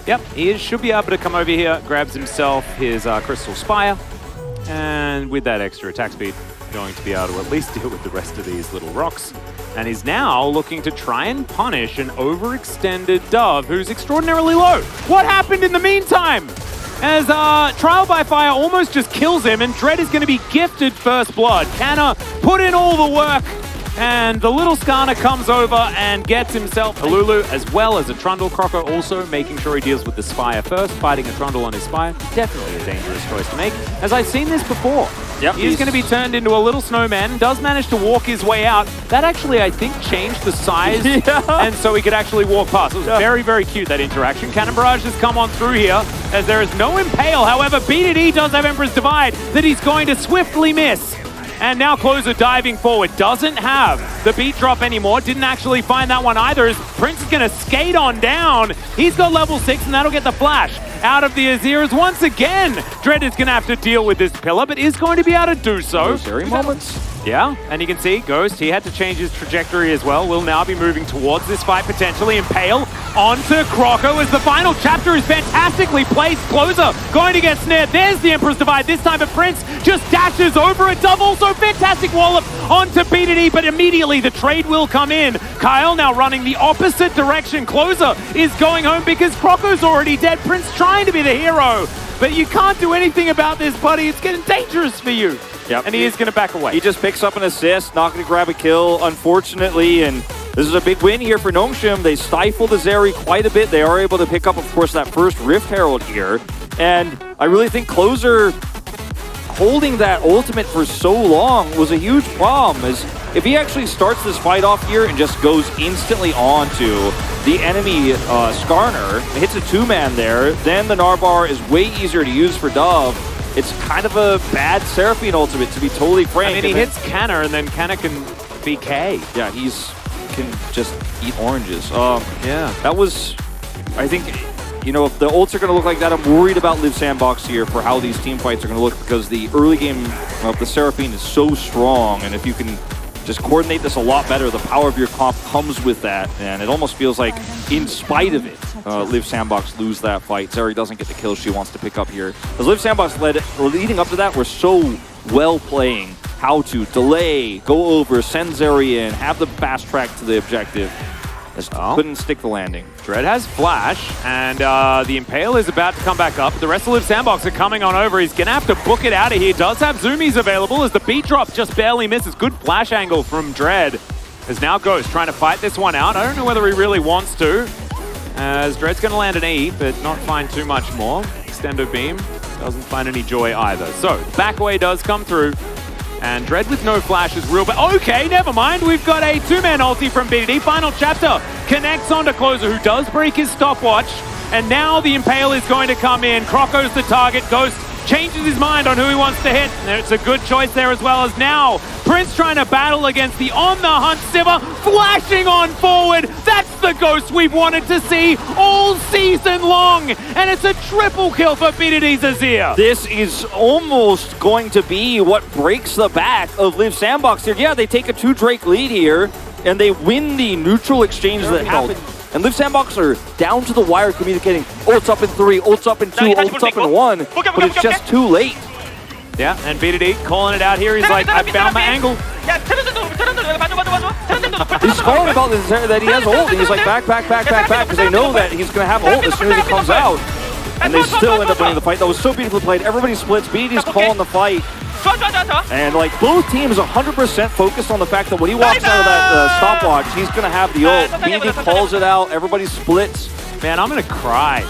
Yep, he should be able to come over here, grabs himself his Crystal Spire, and with that extra attack speed, going to be able to at least deal with the rest of these little rocks. And he's now looking to try and punish an overextended Dove who's extraordinarily low. What happened in the meantime? As Trial by Fire almost just kills him, and Dread is going to be gifted first blood. Canna put in all the work, and the little Skarner comes over and gets himself a Lulu as well as a Trundle. Croco also making sure he deals with the Spire first, fighting a Trundle on his Spire. Definitely a dangerous choice to make, as I've seen this before. Yep, he's going to be turned into a little snowman, does manage to walk his way out. That actually, I think, changed the size, and so he could actually walk past. It was very, very cute, that interaction. Cannon Barrage has come on through here, as there is no Impale. However, BDD does have Emperor's Divide that he's going to swiftly miss. And now Closer diving forward. Doesn't have the beat drop anymore. Didn't actually find that one either, as Prince is going to skate on down. He's got level 6, and that'll get the flash out of the Aziras once again. Dread is going to have to deal with this pillar, but is going to be able to do so. Those very moments. Yeah, and you can see Ghost, he had to change his trajectory as well. Will now be moving towards this fight potentially. Impale onto Croco as the final chapter is fantastically placed. Closer going to get snared. There's the Emperor's Divide this time, but Prince just dashes over a Dove. Also fantastic wallop onto BDD, but immediately the trade will come in. Kyle now running the opposite direction. Closer is going home because Croco's already dead. Prince trying to be the hero, but you can't do anything about this, buddy. It's getting dangerous for you. Yep. And he is going to back away. He just picks up an assist, not going to grab a kill, unfortunately, and this is a big win here for Nongshim. They stifle the Zeri quite a bit. They are able to pick up, of course, that first Rift Herald here, and I really think Closer holding that ultimate for so long was a huge problem, as if he actually starts this fight off here and just goes instantly onto the enemy Skarner, hits a two-man there, then the Narbar is way easier to use for Dove. It's kind of a bad Seraphine ultimate, to be totally frank. I mean, he hits Canna, and then Canna can BK. Yeah, can just eat oranges. Yeah, that was, I think, you know, if the ults are going to look like that, I'm worried about Live Sandbox here for how these team fights are going to look, because the early game of the Seraphine is so strong, and if you can just coordinate this a lot better, the power of your comp comes with that, and it almost feels like, in spite of it, Liv Sandbox lose that fight. Zeri doesn't get the kill she wants to pick up here. As Liv Sandbox leading up to that, we're so well playing how to delay, go over, send Zeri in, have the fast track to the objective. Just couldn't stick the landing. Dread has Flash, and the Impale is about to come back up. The rest of Liv Sandbox are coming on over. He's going to have to book it out of here. Does have Zoomies available as the beat drop just barely misses. Good flash angle from Dread. As now Ghost trying to fight this one out. I don't know whether he really wants to, as Dread's going to land an E, but not find too much more. Extendo Beam doesn't find any joy either. So, back away does come through. And Dread with no flash is real, but okay, never mind. We've got a two-man ulti from BDD. Final chapter connects onto Closer, who does break his stopwatch. And now the Impale is going to come in. Croco's the target. Ghost changes his mind on who he wants to hit. And it's a good choice there, as well as now Prince trying to battle against the on-the-hunt Sivir, flashing on forward. That's the Ghost we've wanted to see all season long. And it's a triple kill for BDD's Azir. This is almost going to be what breaks the back of Liv Sandbox here. Yeah, they take a 2 Drake lead here, and they win the neutral exchange that happened. And Liv Sandbox are down to the wire communicating. Ults up in 3, ults up in 2, ults up in 1, but it's just too late. Yeah, and BDD calling it out here. He's like, I found my angle. He's calling about this, that he has ult, and he's like, back, because they know that he's going to have ult as soon as he comes out. And they still end up winning the fight. That was so beautifully played. Everybody splits. BDD's calling the fight. And like both teams 100% focused on the fact that when he walks out of that stopwatch, he's going to have the ult. BDD calls it out. Everybody splits. Man, I'm going to cry.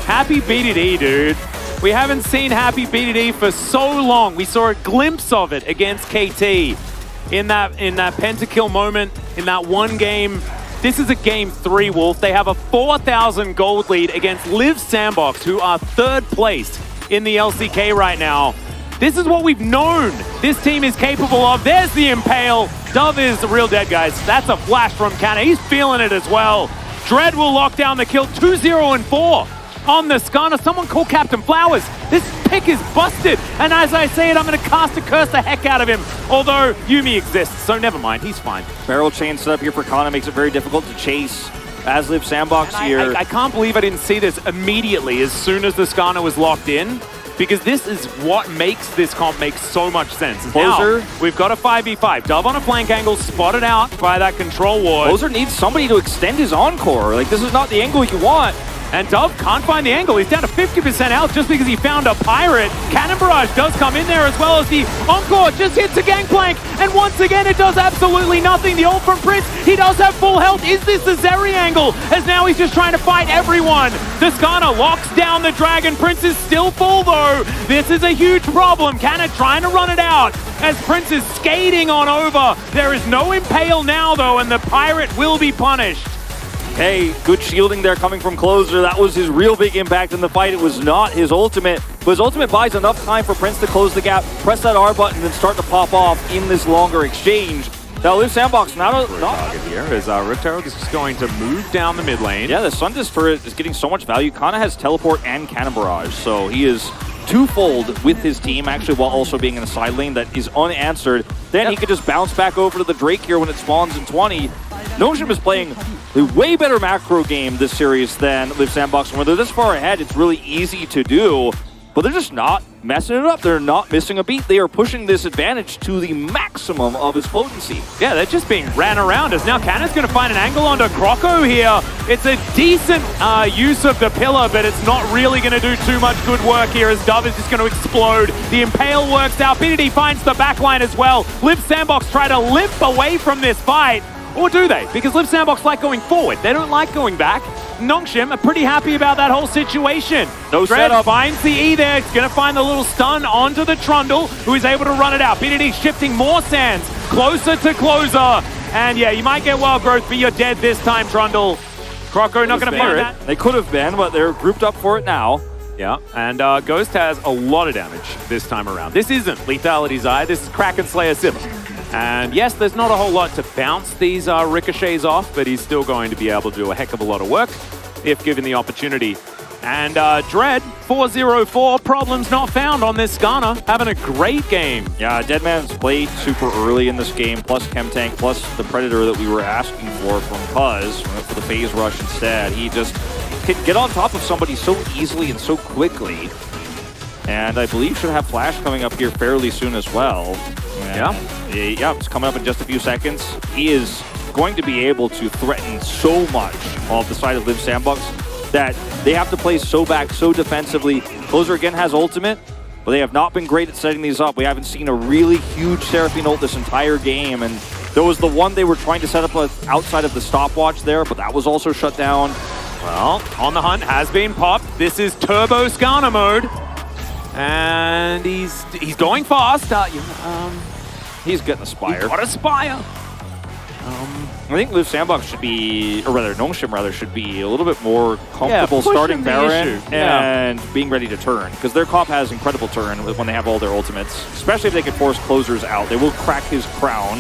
Happy BDD, dude. We haven't seen happy BDD for so long. We saw a glimpse of it against KT in that pentakill moment, in that one game. This is a game 3, Wolf. They have a 4,000 gold lead against Liv Sandbox, who are 3rd placed in the LCK right now. This is what we've known this team is capable of. There's the Impale. Dove is the real dead, guys. That's a flash from Canna. He's feeling it as well. Dread will lock down the kill. 2-0 and 4 on the Skarner. Someone call Captain Flowers. This pick is busted. And as I say it, I'm going to cast a curse the heck out of him. Although Yuumi exists, so never mind. He's fine. Barrel chain set up here for Kana makes it very difficult to chase. as Liv Sandbox here. I can't believe I didn't see this immediately as soon as the Skarner was locked in, because this is what makes this comp make so much sense. Closer. Now, we've got a 5v5. Dove on a flank angle, spotted out by that control ward. Closer needs somebody to extend his encore. Like, this is not the angle you want. And Dove can't find the angle. He's down to 50% health just because he found a pirate. Cannon Barrage does come in there as well as the Encore just hits a gangplank. And once again, it does absolutely nothing. The ult from Prince, he does have full health. Is this the Zeri angle? As now he's just trying to fight everyone. The Skarner locks down the Dragon. Prince is still full though. This is a huge problem. Cannon trying to run it out as Prince is skating on over. There is no Impale now though, and the pirate will be punished. Hey, good shielding there coming from Closer. That was his real big impact in the fight. It was not his ultimate, but his ultimate buys enough time for Prince to close the gap, press that R button, and start to pop off in this longer exchange. Now, Liv Sandbox not target here as Rift Herald is just going to move down the mid lane. Yeah, the Sundis turret is getting so much value. Kana has teleport and Cannon Barrage, so he is twofold with his team, actually, while also being in a side lane that is unanswered. Then he could just bounce back over to the Drake here when it spawns in 20. Notion is playing a way better macro game this series than Liv Sandbox. When they're this far ahead, it's really easy to do, but they're just not messing it up. They're not missing a beat. They are pushing this advantage to the maximum of its potency. Yeah, they're just being ran around as now Cannon's going to find an angle onto Croco here. It's a decent use of the pillar, but it's not really going to do too much good work here as Dove is just going to explode. The Impale works out. BDD finds the backline as well. Liv Sandbox try to limp away from this fight. Or do they? Because Liv Sandbox like going forward. They don't like going back. Nongshim are pretty happy about that whole situation. No Dread setup. finds the E there. It's going to find the little stun onto the Trundle, who is able to run it out. BDD shifting more sands closer to Closer. And yeah, you might get wild growth, but you're dead this time, Trundle. Croco not going to find that. They could have been, but they're grouped up for it now. Yeah, and Ghost has a lot of damage this time around. This isn't Lethality's Eye. This is Kraken Slayer Sivir. And yes, there's not a whole lot to bounce these ricochets off, but he's still going to be able to do a heck of a lot of work if given the opportunity. And Dread, 404, problems not found on this Skarner, having a great game. Yeah, Deadman's played super early in this game, plus Chem Tank, plus the Predator that we were asking for from Cuz. Went for the phase rush instead. He just can get on top of somebody so easily and so quickly. And I believe should have Flash coming up here fairly soon as well. Yeah, it's coming up in just a few seconds. He is going to be able to threaten so much off the side of Liv Sandbox that they have to play so back, so defensively. Closer again has ultimate, but they have not been great at setting these up. We haven't seen a really huge Seraphine ult this entire game, and there was the one they were trying to set up outside of the stopwatch there, but that was also shut down. Well, On the Hunt has been popped. This is Turbo Skarner mode. And he's going fast. He's getting a Spire. He got a Spire. I think Liv Sandbox should be, or rather, Nongshim rather, should be a little bit more comfortable starting Baron and being ready to turn. Because their comp has incredible turn when they have all their ultimates. Especially if they can force Closers out. They will crack his crown.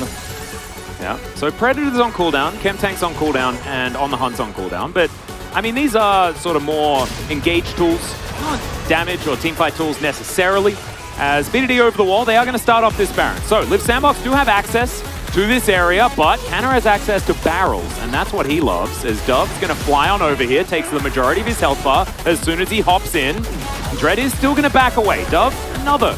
Yeah, so Predator's on cooldown, Chem Tank's on cooldown, and On the Hunt's on cooldown. But, I mean, these are sort of more engage tools, not damage or teamfight tools necessarily. As BDD over the wall, they are going to start off this Baron. So, Liv Sandbox do have access to this area, but Canna has access to barrels, and that's what he loves, as Dove's going to fly on over here, takes the majority of his health bar as soon as he hops in. Dread is still going to back away. Dove, another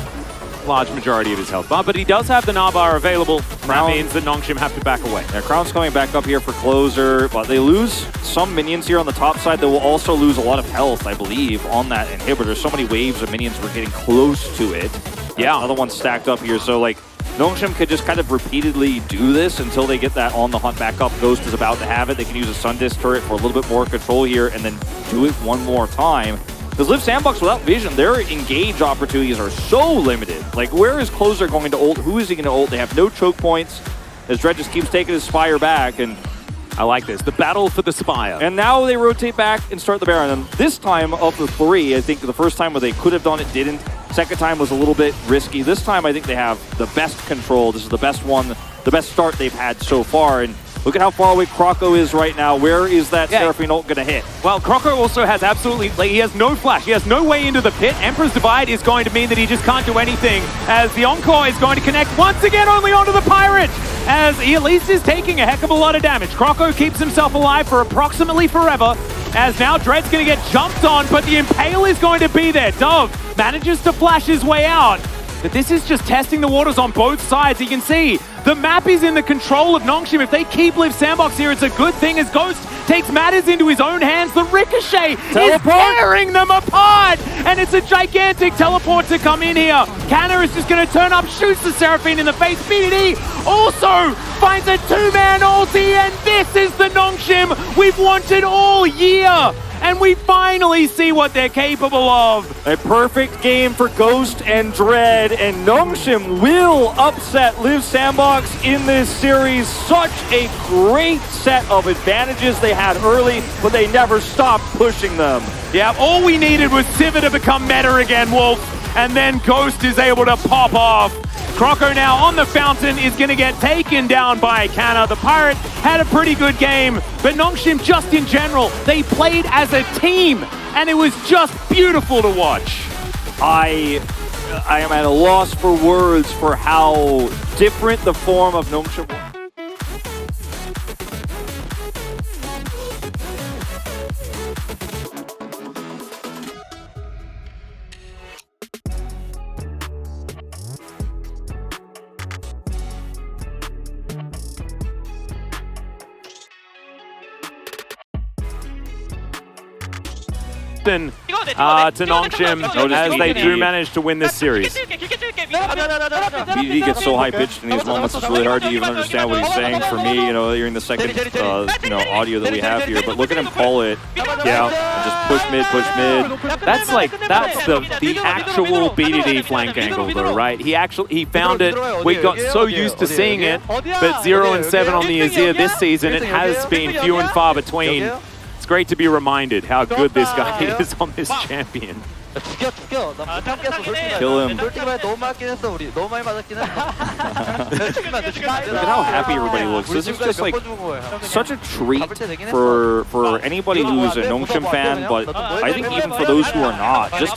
large majority of his health bar, but he does have the Narbar available. That means that Nongshim have to back away. Yeah, Crown's coming back up here for Closer, but they lose some minions here on the top side. They will also lose a lot of health, I believe, on that inhibitor. So many waves of minions were getting close to it. Yeah, another one stacked up here. So, like, Nongshim could just kind of repeatedly do this until they get that On the Hunt back up. Ghost is about to have it. They can use a Sundis turret for a little bit more control here and then do it one more time. Because Liv Sandbox without vision, their engage opportunities are so limited. Like, where is Closer going to ult? Who is he going to ult? They have no choke points. As Dread just keeps taking his Spire back, and I like this. The battle for the Spire. And now they rotate back and start the Baron. And this time of the three, I think the first time where they could have done it, didn't. Second time was a little bit risky. This time I think they have the best control. This is the best one, the best start they've had so far. And look at how far away Croco is right now. Where is that Seraphine ult going to hit? Well, Croco also has absolutely, like, he has no flash. He has no way into the pit. Emperor's Divide is going to mean that he just can't do anything, as the Encore is going to connect once again only onto the Pirate. as he at least is taking a heck of a lot of damage. Croco keeps himself alive for approximately forever, as now Dread's going to get jumped on, but the Impale is going to be there. Dove manages to flash his way out, but this is just testing the waters on both sides. You can see the map is in the control of Nongshim. If they keep Live Sandbox here, it's a good thing as Ghost takes matters into his own hands. The Ricochet is tearing them apart, and it's a gigantic teleport to come in here. Canna is just going to turn up, shoots the Seraphine in the face. BDD also finds a two-man ulti, and this is the Nongshim we've wanted all year. And we finally see what they're capable of. A perfect game for Ghost and Dread, and Nongshim will upset Live Sandbox in this series. Such a great set of advantages they had early, but they never stopped pushing them. Yeah, all we needed was Sivir to become meta again, Wolf, and then Ghost is able to pop off. Croco now on the fountain is going to get taken down by Canna. The Pirate had a pretty good game, but Nongshim just in general, they played as a team, and it was just beautiful to watch. I am at a loss for words for how different the form of Nongshim was. To Nongshim as they do manage to win this series. BDD gets so high-pitched in these moments, it's really hard to even understand what he's saying for me, hearing the second, audio that we have here. But look at him call it. Yeah. And just push mid, push mid. That's the actual BDD flank angle though, right? He found it. We got so used to seeing it, but 0 and 7 on the Azir this season, it has been few and far between. It's great to be reminded how good this guy is on this champion. Kill him. Look at how happy everybody looks. This is just like such a treat for anybody who's a Nongshim fan, but I think even for those who are not, just to